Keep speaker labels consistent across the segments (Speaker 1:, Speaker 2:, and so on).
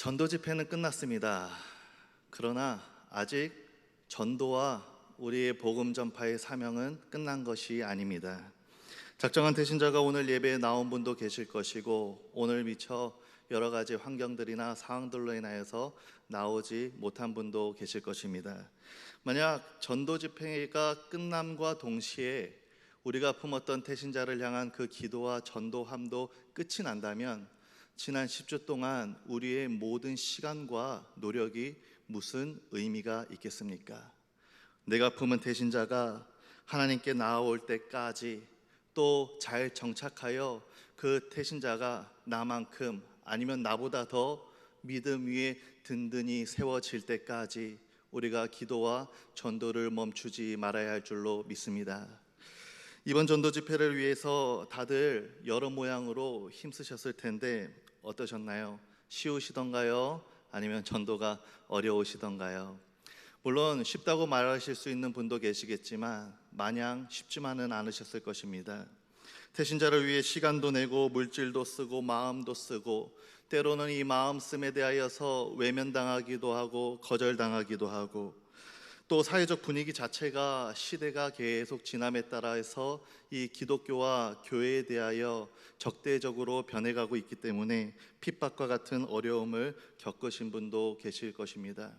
Speaker 1: 전도 집회는 끝났습니다. 그러나 아직 전도와 우리의 복음 전파의 사명은 끝난 것이 아닙니다. 작정한 대신자가 오늘 예배에 나온 분도 계실 것이고, 오늘 미처 여러 가지 환경들이나 상황들로 인하여서 나오지 못한 분도 계실 것입니다. 만약 전도 집회가 끝남과 동시에 우리가 품었던 태신자를 향한 그 기도와 전도함도 끝이 난다면 지난 10주 동안 우리의 모든 시간과 노력이 무슨 의미가 있겠습니까? 내가 품은 태신자가 하나님께 나아올 때까지, 또 잘 정착하여 그 태신자가 나만큼 아니면 나보다 더 믿음 위에 든든히 세워질 때까지 우리가 기도와 전도를 멈추지 말아야 할 줄로 믿습니다. 이번 전도 집회를 위해서 다들 여러 모양으로 힘쓰셨을 텐데 어떠셨나요? 쉬우시던가요? 아니면 전도가 어려우시던가요? 물론 쉽다고 말하실 수 있는 분도 계시겠지만 마냥 쉽지만은 않으셨을 것입니다. 태신자를 위해 시간도 내고 물질도 쓰고 마음도 쓰고, 때로는 이 마음씀에 대하여서 외면당하기도 하고 거절당하기도 하고, 또 사회적 분위기 자체가 시대가 계속 지남에 따라서 이 기독교와 교회에 대하여 적대적으로 변해가고 있기 때문에 핍박과 같은 어려움을 겪으신 분도 계실 것입니다.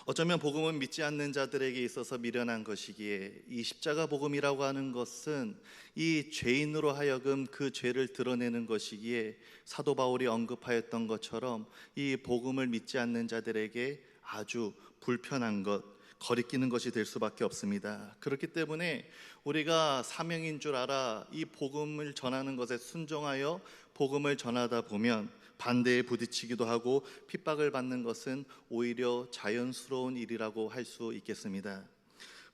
Speaker 1: 어쩌면 복음은 믿지 않는 자들에게 있어서 미련한 것이기에, 이 십자가 복음이라고 하는 것은 이 죄인으로 하여금 그 죄를 드러내는 것이기에, 사도 바울이 언급하였던 것처럼 이 복음을 믿지 않는 자들에게 아주 불편한 것, 거리끼는 것이 될 수밖에 없습니다. 그렇기 때문에 우리가 사명인 줄 알아 이 복음을 전하는 것에 순종하여 복음을 전하다 보면 반대에 부딪히기도 하고 핍박을 받는 것은 오히려 자연스러운 일이라고 할 수 있겠습니다.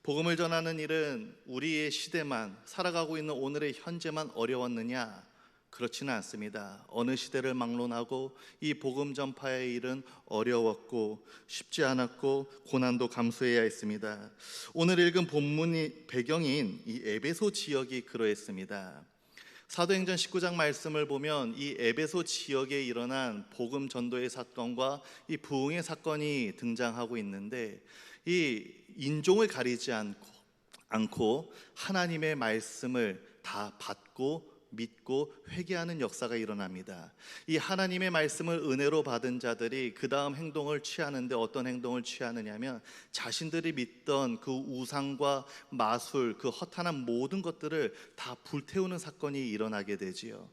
Speaker 1: 복음을 전하는 일은 우리의 시대만, 살아가고 있는 오늘의 현재만 어려웠느냐? 그렇지는 않습니다. 어느 시대를 막론하고 이 복음 전파의 일은 어려웠고 쉽지 않았고 고난도 감수해야 했습니다. 오늘 읽은 본문이 배경인 이 에베소 지역이 그러했습니다. 사도행전 19장 말씀을 보면 이 에베소 지역에 일어난 복음 전도의 사건과 이 부흥의 사건이 등장하고 있는데, 이 인종을 가리지 않고 하나님의 말씀을 다 받고 믿고 회개하는 역사가 일어납니다. 이 하나님의 말씀을 은혜로 받은 자들이 그 다음 행동을 취하는데, 어떤 행동을 취하느냐면 자신들이 믿던 그 우상과 마술, 그 허탄한 모든 것들을 다 불태우는 사건이 일어나게 되지요.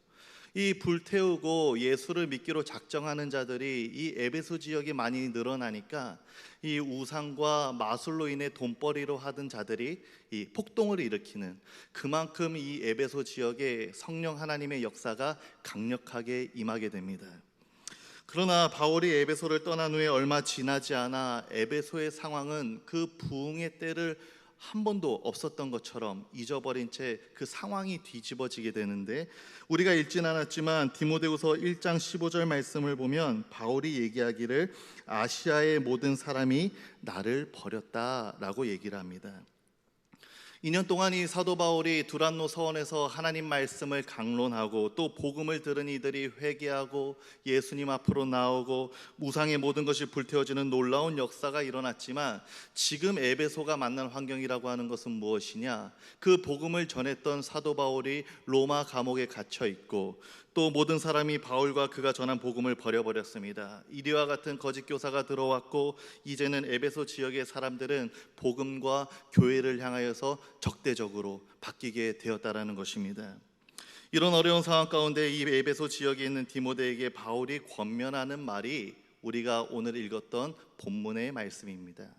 Speaker 1: 이 불태우고 예수를 믿기로 작정하는 자들이 이 에베소 지역이 많이 늘어나니까 이 우상과 마술로 인해 돈벌이로 하던 자들이 이 폭동을 일으키는, 그만큼 이 에베소 지역에 성령 하나님의 역사가 강력하게 임하게 됩니다. 그러나 바울이 에베소를 떠난 후에 얼마 지나지 않아 에베소의 상황은 그 부흥의 때를 한 번도 없었던 것처럼 잊어버린 채 그 상황이 뒤집어지게 되는데, 우리가 읽진 않았지만 디모데후서 1장 15절 말씀을 보면 바울이 얘기하기를 아시아의 모든 사람이 나를 버렸다라고 얘기를 합니다. 2년 동안 이 사도 바울이 두란노 서원에서 하나님 말씀을 강론하고, 또 복음을 들은 이들이 회개하고 예수님 앞으로 나오고 우상의 모든 것이 불태워지는 놀라운 역사가 일어났지만, 지금 에베소가 만난 환경이라고 하는 것은 무엇이냐? 그 복음을 전했던 사도 바울이 로마 감옥에 갇혀 있고, 또 모든 사람이 바울과 그가 전한 복음을 버려버렸습니다. 이리와 같은 거짓 교사가 들어왔고, 이제는 에베소 지역의 사람들은 복음과 교회를 향하여서 적대적으로 바뀌게 되었다라는 것입니다. 이런 어려운 상황 가운데 이 에베소 지역에 있는 디모데에게 바울이 권면하는 말이 우리가 오늘 읽었던 본문의 말씀입니다.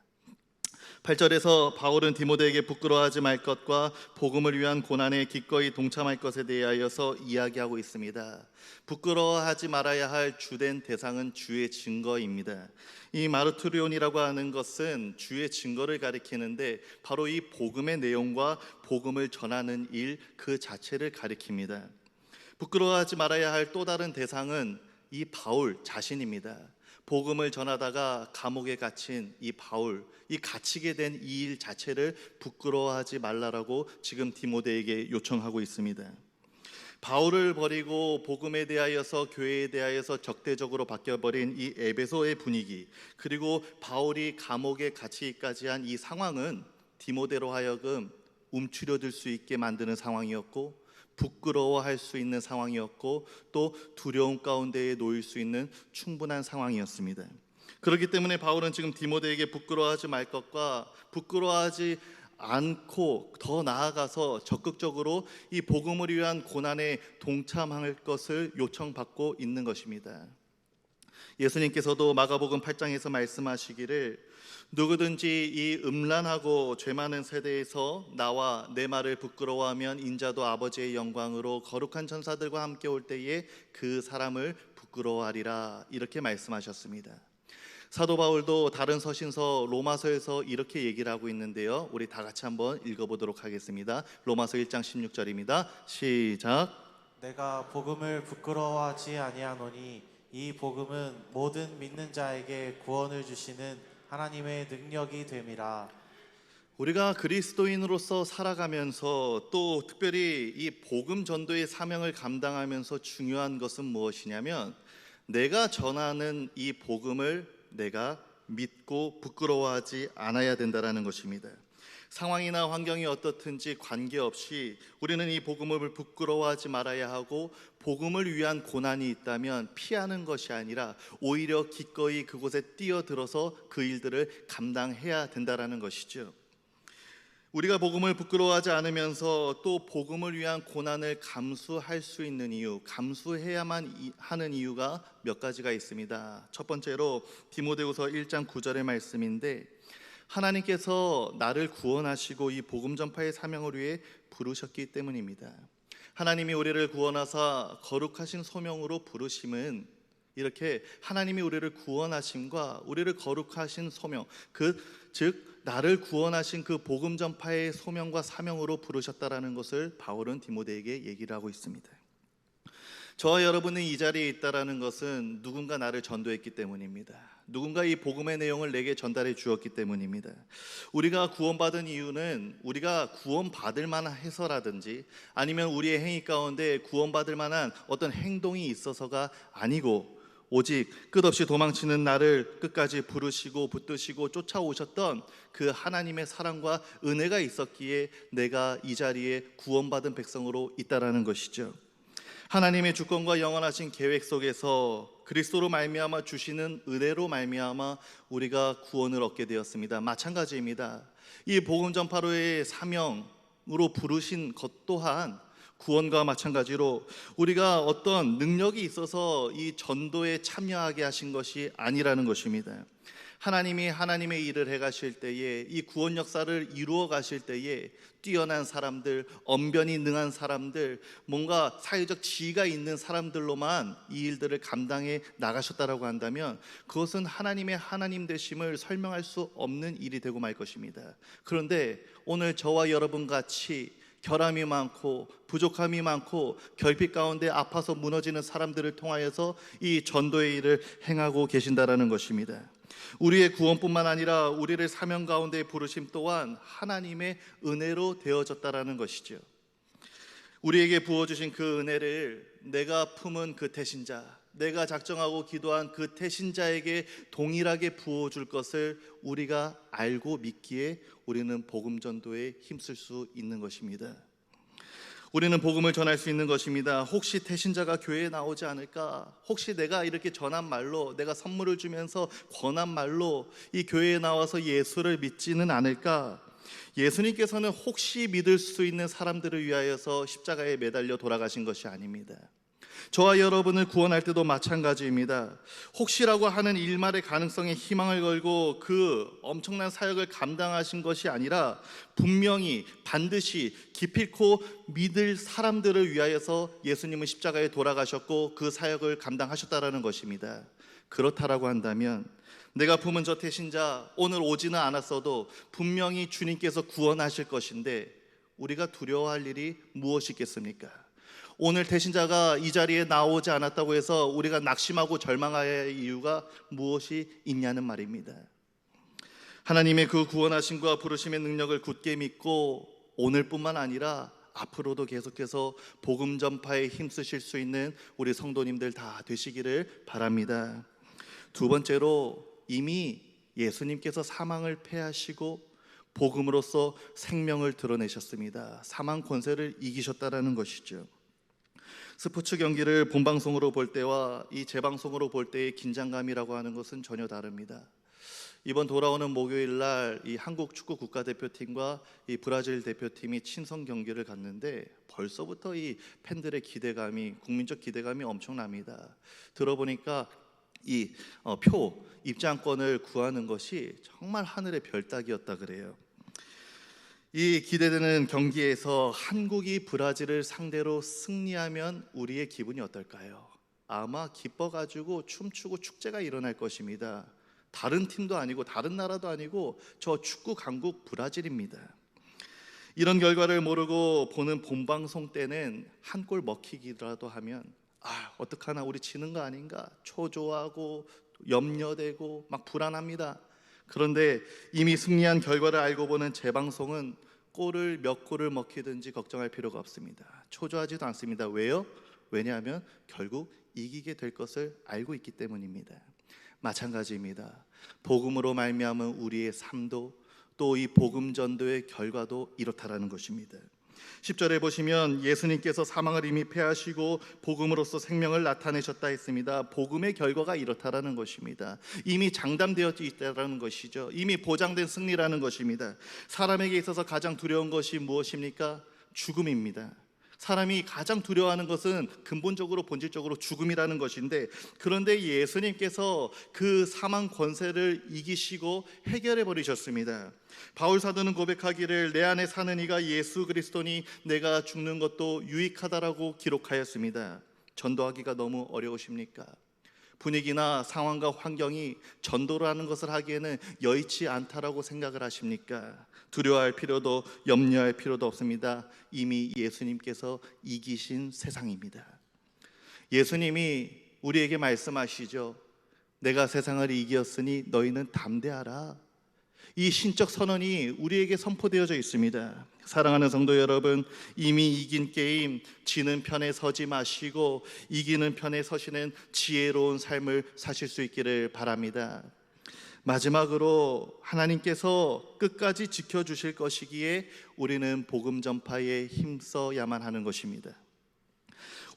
Speaker 1: 8절에서 바울은 디모데에게 부끄러워하지 말 것과 복음을 위한 고난에 기꺼이 동참할 것에 대하여서 이야기하고 있습니다. 부끄러워하지 말아야 할 주된 대상은 주의 증거입니다. 이 마르투리온이라고 하는 것은 주의 증거를 가리키는데, 바로 이 복음의 내용과 복음을 전하는 일 그 자체를 가리킵니다. 부끄러워하지 말아야 할 또 다른 대상은 이 바울 자신입니다. 복음을 전하다가 감옥에 갇힌 이 바울, 이 갇히게 된 이 일 자체를 부끄러워하지 말라라고 지금 디모데에게 요청하고 있습니다. 바울을 버리고 복음에 대하여서 교회에 대하여서 적대적으로 바뀌어버린 이 에베소의 분위기, 그리고 바울이 감옥에 갇히기까지 한 이 상황은 디모데로 하여금 움츠려들 수 있게 만드는 상황이었고, 부끄러워할 수 있는 상황이었고, 또 두려움 가운데에 놓일 수 있는 충분한 상황이었습니다. 그렇기 때문에 바울은 지금 디모데에게 부끄러워하지 말 것과 부끄러워하지 않고 더 나아가서 적극적으로 이 복음을 위한 고난에 동참할 것을 요청받고 있는 것입니다. 예수님께서도 마가복음 8장에서 말씀하시기를 누구든지 이 음란하고 죄 많은 세대에서 나와 내 말을 부끄러워하면 인자도 아버지의 영광으로 거룩한 천사들과 함께 올 때에 그 사람을 부끄러워하리라, 이렇게 말씀하셨습니다. 사도 바울도 다른 서신서 로마서에서 이렇게 얘기를 하고 있는데요, 우리 다 같이 한번 읽어보도록 하겠습니다. 로마서 1장 16절입니다. 시작.
Speaker 2: 내가 복음을 부끄러워하지 아니하노니 이 복음은 모든 믿는 자에게 구원을 주시는 하나님의 능력이 됨이라.
Speaker 1: 우리가 그리스도인으로서 살아가면서 또 특별히 이 복음 전도의 사명을 감당하면서 중요한 것은 무엇이냐면, 내가 전하는 이 복음을 내가 믿고 부끄러워하지 않아야 된다는 것입니다. 상황이나 환경이 어떻든지 관계없이 우리는 이 복음을 부끄러워하지 말아야 하고, 복음을 위한 고난이 있다면 피하는 것이 아니라 오히려 기꺼이 그곳에 뛰어들어서 그 일들을 감당해야 된다는 것이죠. 우리가 복음을 부끄러워하지 않으면서 또 복음을 위한 고난을 감수할 수 있는 이유, 감수해야만 하는 이유가 몇 가지가 있습니다. 첫 번째로 디모데후서 1장 9절의 말씀인데, 하나님께서 나를 구원하시고 이 복음 전파의 사명을 위해 부르셨기 때문입니다. 하나님이 우리를 구원하사 거룩하신 소명으로 부르심은, 이렇게 하나님이 우리를 구원하심과 우리를 거룩하신 소명, 즉 나를 구원하신 그 복음 전파의 소명과 사명으로 부르셨다라는 것을 바울은 디모데에게 얘기를 하고 있습니다. 저와 여러분이 이 자리에 있다라는 것은 누군가 나를 전도했기 때문입니다. 누군가 이 복음의 내용을 내게 전달해 주었기 때문입니다. 우리가 구원받은 이유는 우리가 구원받을 만해서라든지 아니면 우리의 행위 가운데 구원받을 만한 어떤 행동이 있어서가 아니고, 오직 끝없이 도망치는 나를 끝까지 부르시고 붙드시고 쫓아오셨던 그 하나님의 사랑과 은혜가 있었기에 내가 이 자리에 구원받은 백성으로 있다라는 것이죠. 하나님의 주권과 영원하신 계획 속에서 그리스도로 말미암아 주시는 은혜로 말미암아 우리가 구원을 얻게 되었습니다. 마찬가지입니다. 이 복음 전파로의 사명으로 부르신 것 또한 구원과 마찬가지로 우리가 어떤 능력이 있어서 이 전도에 참여하게 하신 것이 아니라는 것입니다. 하나님이 하나님의 일을 해가실 때에, 이 구원 역사를 이루어 가실 때에 뛰어난 사람들, 언변이 능한 사람들, 뭔가 사회적 지위가 있는 사람들로만 이 일들을 감당해 나가셨다라고 한다면 그것은 하나님의 하나님 되심을 설명할 수 없는 일이 되고 말 것입니다. 그런데 오늘 저와 여러분 같이 결함이 많고 부족함이 많고 결핍 가운데 아파서 무너지는 사람들을 통하여서 이 전도의 일을 행하고 계신다라는 것입니다. 우리의 구원뿐만 아니라 우리를 사명 가운데 부르심 또한 하나님의 은혜로 되어졌다라는 것이죠. 우리에게 부어주신 그 은혜를 내가 품은 그 태신자, 내가 작정하고 기도한 그 태신자에게 동일하게 부어줄 것을 우리가 알고 믿기에 우리는 복음 전도에 힘쓸 수 있는 것입니다. 우리는 복음을 전할 수 있는 것입니다. 혹시 태신자가 교회에 나오지 않을까? 혹시 내가 이렇게 전한 말로, 내가 선물을 주면서 권한 말로 이 교회에 나와서 예수를 믿지는 않을까? 예수님께서는 혹시 믿을 수 있는 사람들을 위하여서 십자가에 매달려 돌아가신 것이 아닙니다. 저와 여러분을 구원할 때도 마찬가지입니다. 혹시라고 하는 일말의 가능성에 희망을 걸고 그 엄청난 사역을 감당하신 것이 아니라 분명히 반드시 기필코 믿을 사람들을 위하여서 예수님은 십자가에 돌아가셨고 그 사역을 감당하셨다라는 것입니다. 그렇다라고 한다면 내가 품은 저 태신자 오늘 오지는 않았어도 분명히 주님께서 구원하실 것인데 우리가 두려워할 일이 무엇이 있겠습니까? 오늘 태신자가 이 자리에 나오지 않았다고 해서 우리가 낙심하고 절망할 이유가 무엇이 있냐는 말입니다. 하나님의 그 구원하심과 부르심의 능력을 굳게 믿고 오늘뿐만 아니라 앞으로도 계속해서 복음 전파에 힘쓰실 수 있는 우리 성도님들 다 되시기를 바랍니다. 두 번째로, 이미 예수님께서 사망을 패하시고 복음으로써 생명을 드러내셨습니다. 사망 권세를 이기셨다라는 것이죠. 스포츠 경기를 본방송으로 볼 때와 이 재방송으로 볼 때의 긴장감이라고 하는 것은 전혀 다릅니다. 이번 돌아오는 목요일 날 이 한국 축구 국가대표팀과 이 브라질 대표팀이 친선 경기를 갔는데 벌써부터 이 팬들의 기대감이, 국민적 기대감이 엄청납니다. 들어보니까 이 입장권을 구하는 것이 정말 하늘의 별 따기였다 그래요. 이 기대되는 경기에서 한국이 브라질을 상대로 승리하면 우리의 기분이 어떨까요? 아마 기뻐가지고 춤추고 축제가 일어날 것입니다. 다른 팀도 아니고 다른 나라도 아니고 저 축구 강국 브라질입니다. 이런 결과를 모르고 보는 본방송 때는 한 골 먹히기라도 하면 어떡하나 우리 지는 거 아닌가 초조하고 염려되고 막 불안합니다. 그런데 이미 승리한 결과를 알고 보는 재방송은 몇 골을 먹히든지 걱정할 필요가 없습니다. 초조하지도 않습니다. 왜요? 왜냐하면 결국 이기게 될 것을 알고 있기 때문입니다. 마찬가지입니다. 복음으로 말미암은 우리의 삶도 또 이 복음 전도의 결과도 이렇다라는 것입니다. 10절에 보시면 예수님께서 사망을 이미 패하시고 복음으로써 생명을 나타내셨다 했습니다. 복음의 결과가 이렇다라는 것입니다. 이미 장담되어 있다라는 것이죠. 이미 보장된 승리라는 것입니다. 사람에게 있어서 가장 두려운 것이 무엇입니까? 죽음입니다. 사람이 가장 두려워하는 것은 근본적으로 본질적으로 죽음이라는 것인데, 그런데 예수님께서 그 사망 권세를 이기시고 해결해 버리셨습니다. 바울 사도는 고백하기를 내 안에 사는 이가 예수 그리스도니 내가 죽는 것도 유익하다라고 기록하였습니다. 전도하기가 너무 어려우십니까? 분위기나 상황과 환경이 전도를 하는 것을 하기에는 여의치 않다라고 생각을 하십니까? 두려워할 필요도 염려할 필요도 없습니다. 이미 예수님께서 이기신 세상입니다. 예수님이 우리에게 말씀하시죠. 내가 세상을 이기었으니 너희는 담대하라. 이 신적 선언이 우리에게 선포되어져 있습니다. 사랑하는 성도 여러분, 이미 이긴 게임, 지는 편에 서지 마시고 이기는 편에 서시는 지혜로운 삶을 사실 수 있기를 바랍니다. 마지막으로 하나님께서 끝까지 지켜주실 것이기에 우리는 복음 전파에 힘써야만 하는 것입니다.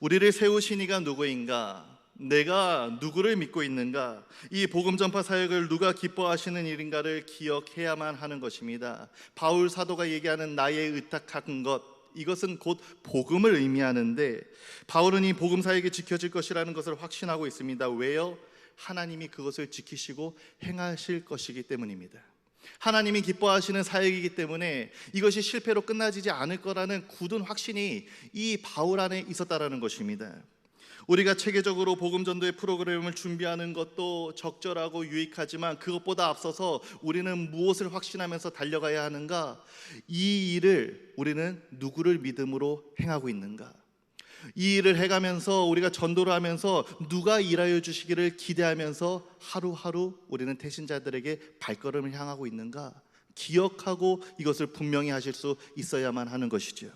Speaker 1: 우리를 세우신 이가 누구인가? 내가 누구를 믿고 있는가? 이 복음 전파 사역을 누가 기뻐하시는 일인가를 기억해야만 하는 것입니다. 바울 사도가 얘기하는 나의 의탁한 것, 이것은 곧 복음을 의미하는데 바울은 이 복음 사역이 지켜질 것이라는 것을 확신하고 있습니다. 왜요? 하나님이 그것을 지키시고 행하실 것이기 때문입니다. 하나님이 기뻐하시는 사역이기 때문에 이것이 실패로 끝나지지 않을 거라는 굳은 확신이 이 바울 안에 있었다라는 것입니다. 우리가 체계적으로 복음 전도의 프로그램을 준비하는 것도 적절하고 유익하지만 그것보다 앞서서 우리는 무엇을 확신하면서 달려가야 하는가? 이 일을 우리는 누구를 믿음으로 행하고 있는가? 이 일을 해가면서 우리가 전도를 하면서 누가 일하여 주시기를 기대하면서 하루하루 우리는 태신자들에게 발걸음을 향하고 있는가? 기억하고 이것을 분명히 하실 수 있어야만 하는 것이죠.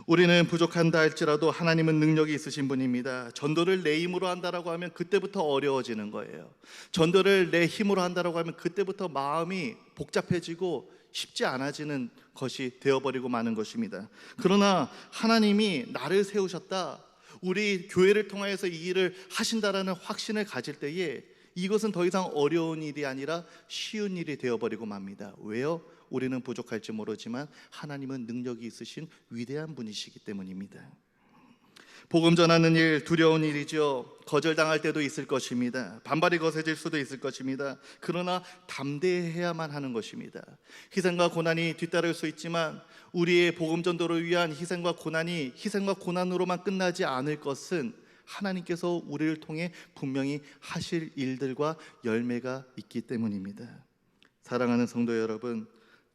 Speaker 1: 우리는 부족한다 할지라도 하나님은 능력이 있으신 분입니다. 전도를 내 힘으로 한다라고 하면 그때부터 어려워지는 거예요. 전도를 내 힘으로 한다라고 하면 그때부터 마음이 복잡해지고 쉽지 않아지는 것이 되어버리고 마는 것입니다. 그러나 하나님이 나를 세우셨다, 우리 교회를 통하여서 이 일을 하신다라는 확신을 가질 때에 이것은 더 이상 어려운 일이 아니라 쉬운 일이 되어버리고 맙니다. 왜요? 우리는 부족할지 모르지만 하나님은 능력이 있으신 위대한 분이시기 때문입니다. 복음 전하는 일 두려운 일이죠. 거절당할 때도 있을 것입니다. 반발이 거세질 수도 있을 것입니다. 그러나 담대해야만 하는 것입니다. 희생과 고난이 뒤따를 수 있지만 우리의 복음 전도를 위한 희생과 고난이 희생과 고난으로만 끝나지 않을 것은 하나님께서 우리를 통해 분명히 하실 일들과 열매가 있기 때문입니다. 사랑하는 성도 여러분,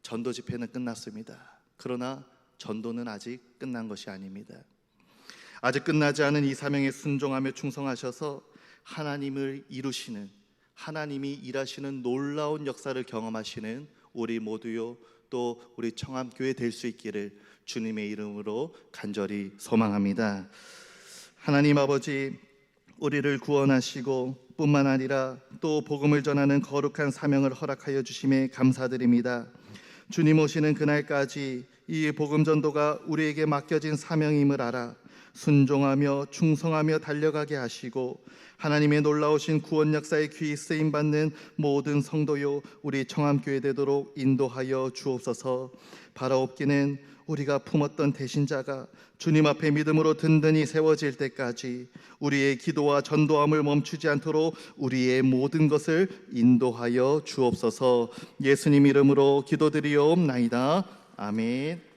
Speaker 1: 전도 집회는 끝났습니다. 그러나 전도는 아직 끝난 것이 아닙니다. 아직 끝나지 않은 이 사명에 순종하며 충성하셔서 하나님을 이루시는, 하나님이 일하시는 놀라운 역사를 경험하시는 우리 모두요 또 우리 청암교회 될 수 있기를 주님의 이름으로 간절히 소망합니다. 하나님 아버지, 우리를 구원하시고 뿐만 아니라 또 복음을 전하는 거룩한 사명을 허락하여 주심에 감사드립니다. 주님 오시는 그날까지 이 복음 전도가 우리에게 맡겨진 사명임을 알아 순종하며 충성하며 달려가게 하시고, 하나님의 놀라우신 구원 역사에 귀히 쓰임 받는 모든 성도요 우리 청암교회 되도록 인도하여 주옵소서. 바라옵기는 우리가 품었던 대신자가 주님 앞에 믿음으로 든든히 세워질 때까지 우리의 기도와 전도함을 멈추지 않도록 우리의 모든 것을 인도하여 주옵소서. 예수님 이름으로 기도드리옵나이다. 아멘.